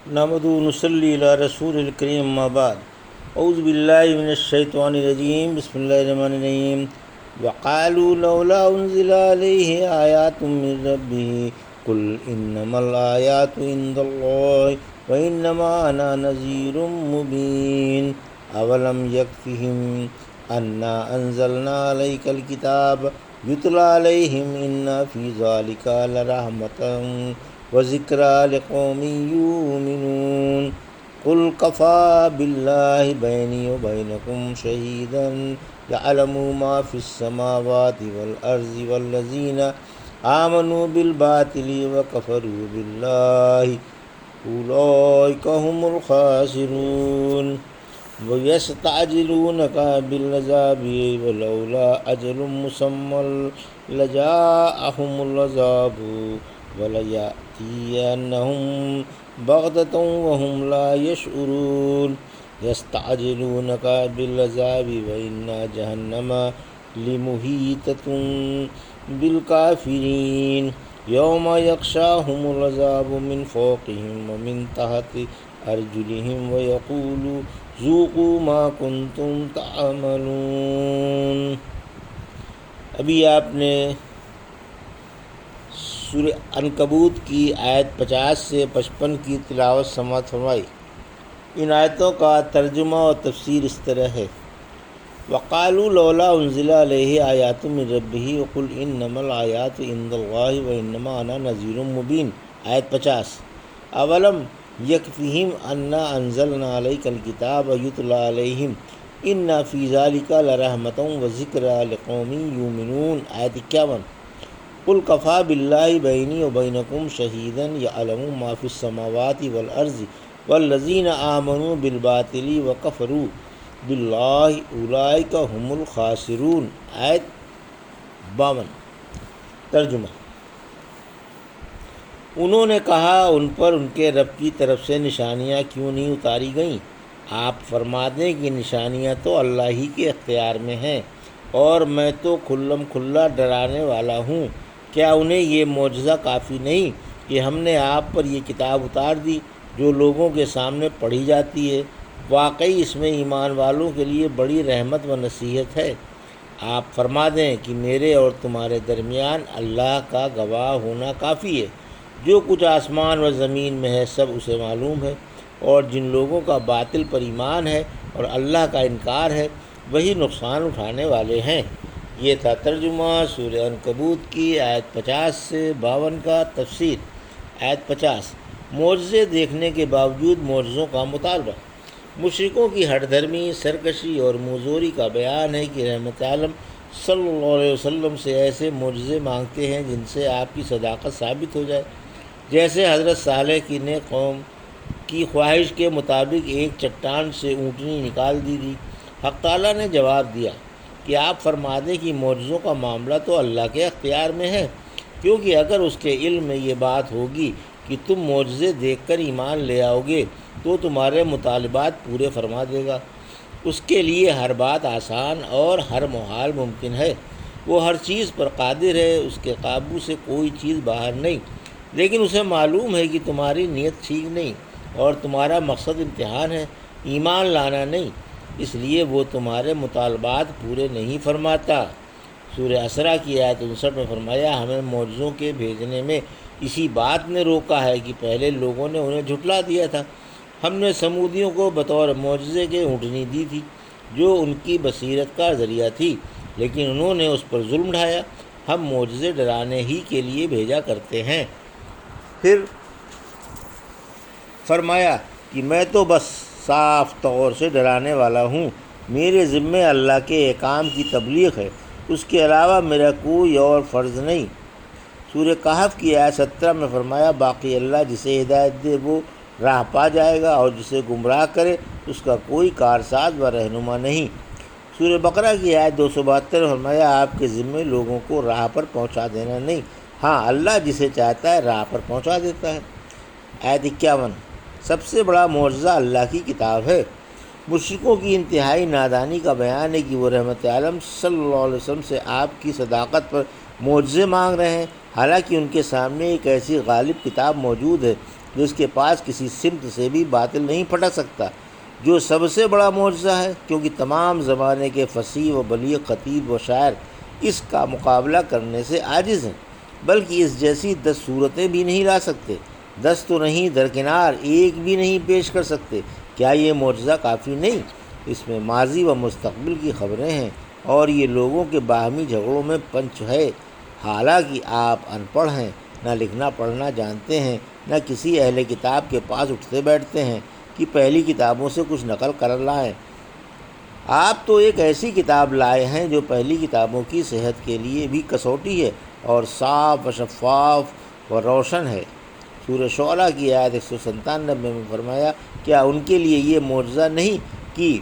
نحمد نصلی علی رسول الکریم اما بعد اعوذ باللہ من الشیطان الرجیم بسم اللہ الرحمن الرحیم وقالوا لولا انزل علیہ آیات من ربہ قل انما الآیات عند اللہ وانما انا نذیر مبین اولم یکفہم انا انزلنا علیک الکتاب یتلی علیہم ان فی ذلک لرحمۃ وذکریٰ لقوم یؤمنون قل کفیٰ باللہ بینی وبینکم شہیدا یعلم ما فی السماوات والارض والذین آمنوا بالباطل وکفروا باللہ اولئک هم الخاسرون وَيَسْتَعْجِلُونَكَ بِالْعَذَابِ وَلَوْلَا أَجَلٌ مُّسَمًّى لَجَاءَهُمُ الْعَذَابُ وَلَيَأْتِيَنَّهُم بَغْتَةً وَهُمْ لَا يَشْعُرُونَ يَسْتَعْجِلُونَكَ بِالْعَذَابِ وَإِنَّ جَهَنَّمَ لِمُحِيطَةٌ بِالْكَافِرِينَ يَوْمَ يَغْشَاهُمُ الْعَذَابُ مِنْ فَوْقِهِمْ وَمِنْ تَحْتِ أَرْجُلِهِمْ وَيَقُولُ ذُوقُوا مَا كُنْتُمْ تَعْمَلُونَ۔ ابھی آپ نے سورہ عنکبوت کی آیت 50 سے 55 کی تلاوت سماعت فرمائی۔ ان آیتوں کا ترجمہ اور تفسیر اس طرح ہے: وقالوا لولا انزل علیہ آیات من ربہ وقل انما الآیات عند اللہ وانما انا نذیر مبین۔ آیت 50: اولم یکفہم انا انزلنا علیک الکتاب یتلی علیہم ان فی ذلک لرحمۃ وذکریٰ لقوم یؤمنون۔ آیت 51: قل کفیٰ باللہ بینی وبینکم شہیدا یعلم ما فی السماوات والارض والذین آمنوا بالباطل وکفروا باللہ اولئک هم الخاسرون۔ آیت 52۔ ترجمہ: انہوں نے کہا ان پر ان کے رب کی طرف سے نشانیاں کیوں نہیں اتاری گئیں؟ آپ فرما دیں کہ نشانیاں تو اللہ ہی کے اختیار میں ہیں اور میں تو کھلم کھلا ڈرانے والا ہوں۔ کیا انہیں یہ معجزہ کافی نہیں کہ ہم نے آپ پر یہ کتاب اتار دی جو لوگوں کے سامنے پڑھی جاتی ہے؟ واقعی اس میں ایمان والوں کے لیے بڑی رحمت و نصیحت ہے۔ آپ فرما دیں کہ میرے اور تمہارے درمیان اللہ کا گواہ ہونا کافی ہے۔ جو کچھ آسمان و زمین میں ہے سب اسے معلوم ہے، اور جن لوگوں کا باطل پر ایمان ہے اور اللہ کا انکار ہے وہی نقصان اٹھانے والے ہیں۔ یہ تھا ترجمہ سورہ عنکبوت کی آیت 50 سے 52 کا تفسیر۔ آیت 50: معجزے دیکھنے کے باوجود معجزوں کا مطالبہ۔ مشرکوں کی ہٹ دھرمی، سرکشی اور منہ کا بیان ہے کہ رحمت عالم صلی اللہ علیہ وسلم سے ایسے معجزے مانگتے ہیں جن سے آپ کی صداقت ثابت ہو جائے۔ جیسے حضرت صالح کی نے قوم کی خواہش کے مطابق ایک چٹان سے اونٹنی نکال دی تھی۔ حق تعالیٰ نے جواب دیا کہ آپ فرما دیں کہ معجزوں کا معاملہ تو اللہ کے اختیار میں ہے، کیونکہ اگر اس کے علم میں یہ بات ہوگی کہ تم معجزے دیکھ کر ایمان لے آؤ گے تو تمہارے مطالبات پورے فرما دے گا۔ اس کے لیے ہر بات آسان اور ہر محال ممکن ہے۔ وہ ہر چیز پر قادر ہے، اس کے قابو سے کوئی چیز باہر نہیں، لیکن اسے معلوم ہے کہ تمہاری نیت ٹھیک نہیں اور تمہارا مقصد امتحان ہے، ایمان لانا نہیں، اس لیے وہ تمہارے مطالبات پورے نہیں فرماتا۔ سورہ اسراء کی آیت 59 میں فرمایا: ہمیں معجزوں کے بھیجنے میں اسی بات نے روکا ہے کہ پہلے لوگوں نے انہیں جھٹلا دیا تھا۔ ہم نے سمودیوں کو بطور معجزے کے اونٹنی دی تھی جو ان کی بصیرت کا ذریعہ تھی، لیکن انہوں نے اس پر ظلم ڈھایا۔ ہم معجزے ڈرانے ہی کے لیے بھیجا کرتے ہیں۔ پھر فرمایا کہ میں تو بس صاف طور سے ڈرانے والا ہوں، میرے ذمے اللہ کے احکام کی تبلیغ ہے، اس کے علاوہ میرا کوئی اور فرض نہیں۔ سورہ کہف کی آیت 17 میں فرمایا: باقی اللہ جسے ہدایت دے وہ راہ پا جائے گا اور جسے گمراہ کرے اس کا کوئی کارساز و رہنما نہیں۔ سورہ بقرہ کی آیت 272 میں فرمایا: آپ کے ذمے لوگوں کو راہ پر پہنچا دینا نہیں، ہاں اللہ جسے چاہتا ہے راہ پر پہنچا دیتا ہے۔ آیت 51: سب سے بڑا معجزہ اللہ کی کتاب ہے۔ مشرکوں کی انتہائی نادانی کا بیان ہے کہ وہ رحمت عالم صلی اللہ علیہ وسلم سے آپ کی صداقت پر معجزے مانگ رہے ہیں، حالانکہ ان کے سامنے ایک ایسی غالب کتاب موجود ہے جو اس کے پاس کسی سمت سے بھی باطل نہیں پھٹک سکتا، جو سب سے بڑا معجزہ ہے، کیونکہ تمام زمانے کے فصیح و بلیغ خطیب و شاعر اس کا مقابلہ کرنے سے عاجز ہیں، بلکہ اس جیسی 10 صورتیں بھی نہیں لا سکتے۔ 10 تو نہیں، درکنار ایک بھی نہیں پیش کر سکتے۔ کیا یہ معجزہ کافی نہیں؟ اس میں ماضی و مستقبل کی خبریں ہیں، اور یہ لوگوں کے باہمی جھگڑوں میں پنچ ہے۔ حالانکہ آپ ان پڑھ ہیں، نہ لکھنا پڑھنا جانتے ہیں، نہ کسی اہل کتاب کے پاس اٹھتے بیٹھتے ہیں کہ پہلی کتابوں سے کچھ نقل کر لائیں۔ آپ تو ایک ایسی کتاب لائے ہیں جو پہلی کتابوں کی صحت کے لیے بھی کسوٹی ہے اور صاف و شفاف و روشن ہے۔ سورہ شعراء کی آیت 197 میں فرمایا، کیا ان کے لیے یہ معجزہ نہیں کہ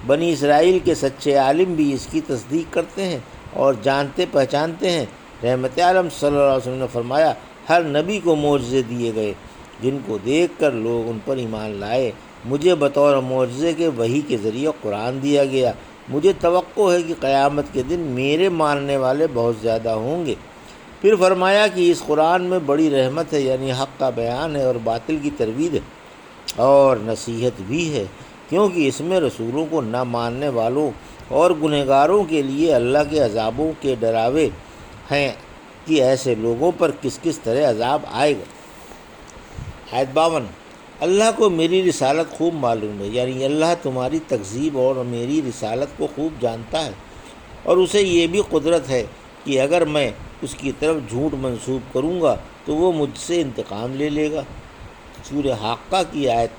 بنی اسرائیل کے سچے عالم بھی اس کی تصدیق کرتے ہیں اور جانتے پہچانتے ہیں۔ رحمت عالم صلی اللہ علیہ وسلم نے فرمایا، ہر نبی کو معجزے دیے گئے جن کو دیکھ کر لوگ ان پر ایمان لائے۔ مجھے بطور معجزے کے وحی کے ذریعے قرآن دیا گیا۔ مجھے توقع ہے کہ قیامت کے دن میرے ماننے والے بہت زیادہ ہوں گے۔ پھر فرمایا کہ اس قرآن میں بڑی رحمت ہے، یعنی حق کا بیان ہے، اور باطل کی ترویج ہے اور نصیحت بھی ہے، کیونکہ اس میں رسولوں کو نہ ماننے والوں اور گنہگاروں کے لیے اللہ کے عذابوں کے ڈراوے ہیں کہ ایسے لوگوں پر کس کس طرح عذاب آئے گا۔ آیت 52، اللہ کو میری رسالت خوب معلوم ہے، یعنی اللہ تمہاری تکذیب اور میری رسالت کو خوب جانتا ہے، اور اسے یہ بھی قدرت ہے کہ اگر میں اس کی طرف جھوٹ منسوب کروں گا تو وہ مجھ سے انتقام لے لے گا۔ سورہ حاقہ کی آیت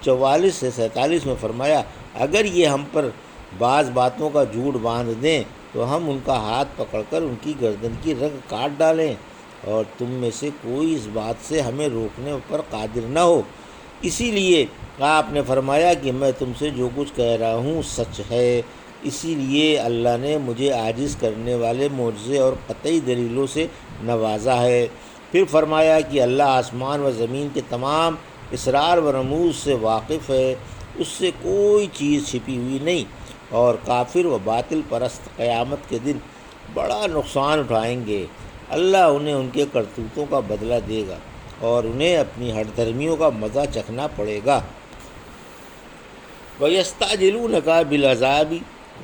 44 سے 47 میں فرمایا، اگر یہ ہم پر بعض باتوں کا جھوٹ باندھ دیں تو ہم ان کا ہاتھ پکڑ کر ان کی گردن کی رگ کاٹ ڈالیں، اور تم میں سے کوئی اس بات سے ہمیں روکنے پر قادر نہ ہو۔ اسی لیے آپ نے فرمایا کہ میں تم سے جو کچھ کہہ رہا ہوں سچ ہے۔ اسی لیے اللہ نے مجھے عاجز کرنے والے معجزے اور قطعی دلیلوں سے نوازا ہے۔ پھر فرمایا کہ اللہ آسمان و زمین کے تمام اسرار و رموز سے واقف ہے، اس سے کوئی چیز چھپی ہوئی نہیں، اور کافر و باطل پرست قیامت کے دن بڑا نقصان اٹھائیں گے۔ اللہ انہیں ان کے کرتوتوں کا بدلہ دے گا اور انہیں اپنی ہٹ دھرمیوں کا مزہ چکھنا پڑے گا۔ وَيَسْتَعْجِلُونَكَ بِالْعَذَابِ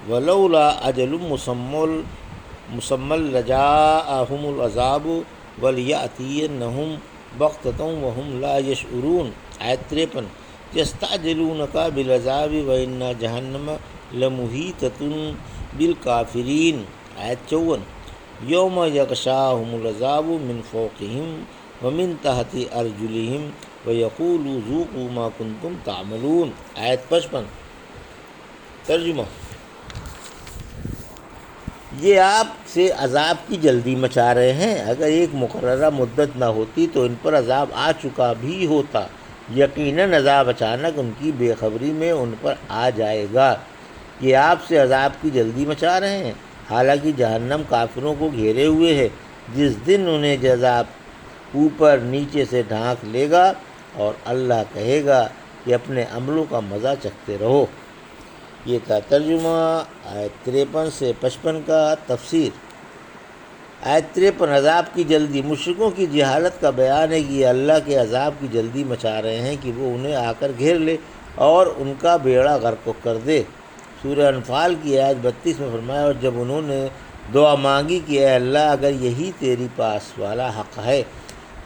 وَلَوْلَا أَجَلٌ مُّسَمًّى لَجَاءَهُمُ الْعَذَابُ وَلْيَأْتِيَنَّهُم بَغْتَةً وَهُمْ لَا يَشْعُرُونَ۔ آیت 53، يَسْتَعْجِلُونَكَ بِالْعَذَابِ وَإِنَّ جَهَنَّمَ لَمُحِيطَةٌ بِالْكَافِرِينَ۔ آیت 54، یوم یغشاہم العذاب من فوقہم ومن تحت ارجلہم ویقول ذوقوا ما کنتم تعملون۔ آیت 55۔ ترجمہ، یہ آپ سے عذاب کی جلدی مچا رہے ہیں، اگر ایک مقررہ مدت نہ ہوتی تو ان پر عذاب آ چکا بھی ہوتا۔ یقیناً عذاب اچانک ان کی بے خبری میں ان پر آ جائے گا۔ یہ آپ سے عذاب کی جلدی مچا رہے ہیں، حالانکہ جہنم کافروں کو گھیرے ہوئے ہے، جس دن انہیں عذاب اوپر نیچے سے ڈھانک لے گا، اور اللہ کہے گا کہ اپنے عملوں کا مزہ چکھتے رہو۔ یہ تھا ترجمہ آیت 53 سے 55 کا تفسیر۔ آیت 53، عذاب کی جلدی۔ مشرکوں کی جہالت کا بیان ہے کہ یہ اللہ کے عذاب کی جلدی مچا رہے ہیں کہ وہ انہیں آ کر گھیر لے اور ان کا بیڑا غرق کر دے۔ سورہ انفال کی آیت 32 میں فرمایا، اور جب انہوں نے دعا مانگی کہ اے اللہ اگر یہی تیری پاس والا حق ہے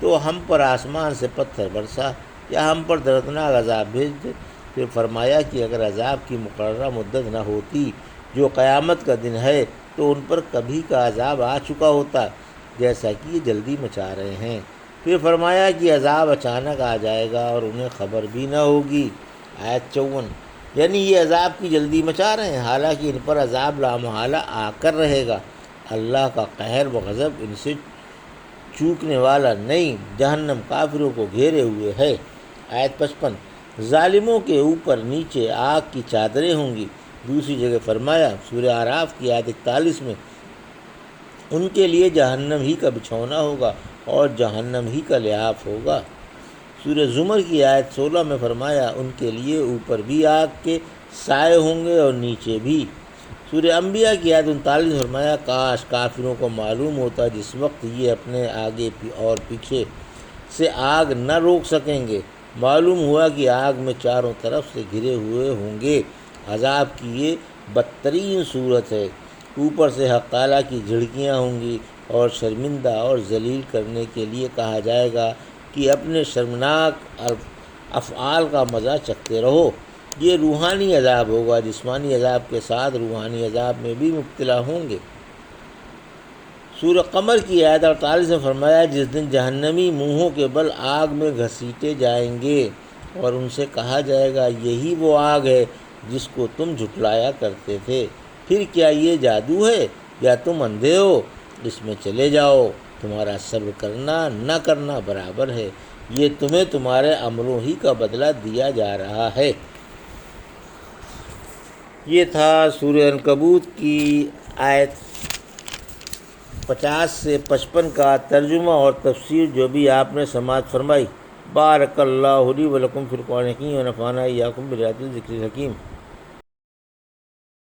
تو ہم پر آسمان سے پتھر برسا یا ہم پر دردناک عذاب بھیج دے۔ پھر فرمایا کہ اگر عذاب کی مقررہ مدت نہ ہوتی جو قیامت کا دن ہے تو ان پر کبھی کا عذاب آ چکا ہوتا، جیسا کہ یہ جلدی مچا رہے ہیں۔ پھر فرمایا کہ عذاب اچانک آ جائے گا اور انہیں خبر بھی نہ ہوگی۔ آیت 54، یعنی یہ عذاب کی جلدی مچا رہے ہیں، حالانکہ ان پر عذاب لامحالہ آ کر رہے گا۔ اللہ کا قہر و غضب ان سے چوکنے والا نہیں، جہنم کافروں کو گھیرے ہوئے ہے۔ آیت 55، ظالموں کے اوپر نیچے آگ کی چادریں ہوں گی۔ دوسری جگہ فرمایا سورہ اعراف کی آیت 41 میں، ان کے لیے جہنم ہی کا بچھونا ہوگا اور جہنم ہی کا لحاف ہوگا۔ سورہ زمر کی آیت 16 میں فرمایا، ان کے لیے اوپر بھی آگ کے سائے ہوں گے اور نیچے بھی۔ سورہ انبیاء کی آیت 39 میں فرمایا، کاش کافروں کو معلوم ہوتا جس وقت یہ اپنے آگے اور پیچھے سے آگ نہ روک سکیں گے معلوم ہوا کہ آگ میں چاروں طرف سے گھرے ہوئے ہوں گے۔ عذاب کی یہ بدترین صورت ہے۔ اوپر سے حق تعالیٰ کی جھڑکیاں ہوں گی اور شرمندہ اور ذلیل کرنے کے لیے کہا جائے گا کہ اپنے شرمناک افعال کا مزہ چکھتے رہو۔ یہ روحانی عذاب ہوگا، جسمانی عذاب کے ساتھ روحانی عذاب میں بھی مبتلا ہوں گے۔ سورہ قمر کی آیت 48 میں فرمایا، جس دن جہنمی منہوں کے بل آگ میں گھسیٹے جائیں گے اور ان سے کہا جائے گا یہی وہ آگ ہے جس کو تم جھٹلایا کرتے تھے، پھر کیا یہ جادو ہے یا تم اندھے ہو؟ اس میں چلے جاؤ، تمہارا صبر کرنا نہ کرنا برابر ہے، یہ تمہیں تمہارے عملوں ہی کا بدلہ دیا جا رہا ہے۔ یہ تھا سورہ عنکبوت کی آیت 50 سے 55 کا ترجمہ اور تفسیر جو بھی آپ نے سماعت فرمائی۔ بارک اللہ لی و لکم فی القرآن الحکیم و نفعنی وایاکم بآیات الذکر الحکیم۔